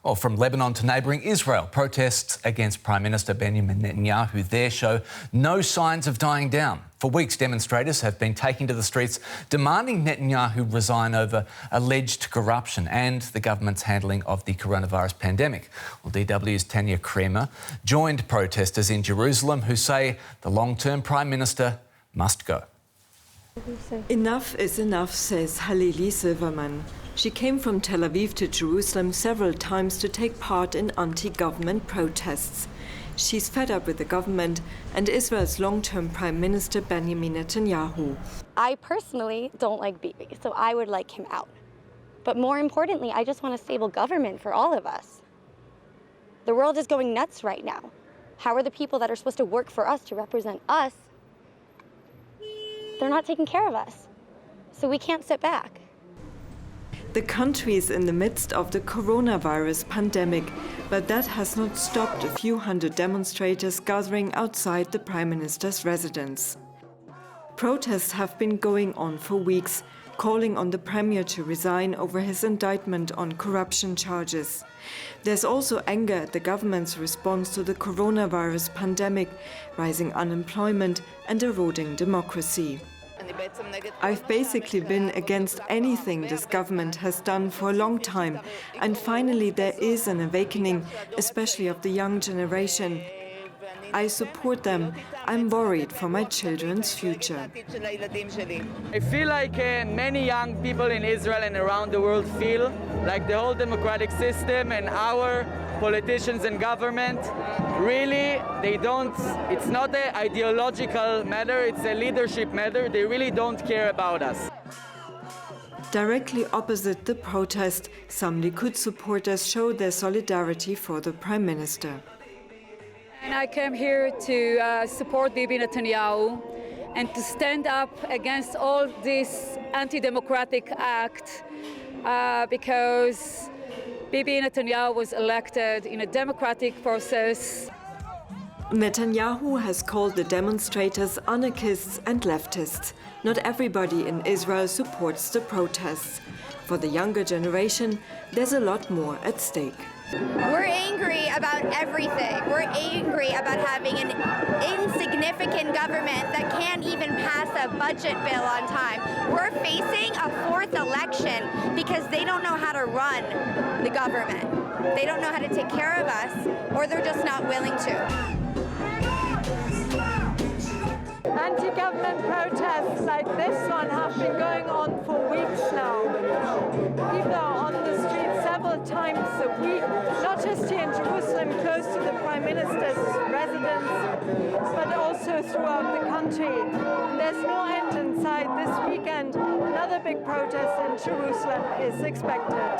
Well, from Lebanon to neighbouring Israel, protests against Prime Minister Benjamin Netanyahu there show no signs of dying down. For weeks, demonstrators have been taking to the streets demanding Netanyahu resign over alleged corruption and the government's handling of the coronavirus pandemic. Well, DW's Tania Krämer joined protesters in Jerusalem who say the long-term Prime Minister must go. Enough is enough, says Halili Silverman. She came from Tel Aviv to Jerusalem several times to take part in anti-government protests. She's fed up with the government and Israel's long-term Prime Minister Benjamin Netanyahu. I personally don't like Bibi, so I would like him out. But more importantly, I just want a stable government for all of us. The world is going nuts right now. How are the people that are supposed to work for us, to represent us, they're not taking care of us, so we can't sit back. The country is in the midst of the coronavirus pandemic, but that has not stopped a few hundred demonstrators gathering outside the Prime Minister's residence. Protests have been going on for weeks, calling on the Premier to resign over his indictment on corruption charges. There's also anger at the government's response to the coronavirus pandemic, rising unemployment and eroding democracy. I've basically been against anything this government has done for a long time, and finally there is an awakening, especially of the young generation. I support them. I'm worried for my children's future. I feel like many young people in Israel and around the world feel like the whole democratic system and our politicians and government, really, it's not an ideological matter, it's a leadership matter. They really don't care about us. Directly opposite the protest, some Likud supporters showed their solidarity for the Prime Minister. And I came here to support Bibi Netanyahu and to stand up against all this anti-democratic act because Bibi Netanyahu was elected in a democratic process. Netanyahu has called the demonstrators anarchists and leftists. Not everybody in Israel supports the protests. For the younger generation, there's a lot more at stake. We're angry about everything. We're angry about having an insignificant government that can't even pass a budget bill on time. We're facing a fourth election because they don't know how to run the government. They don't know how to take care of us, or they're just not willing to. Anti-government protests like this one have been going on for weeks now. People are on the streets several times a week, not just here in Jerusalem, close to the Prime Minister's residence, but also throughout the country. And there's no end in sight. This weekend, another big protest in Jerusalem is expected.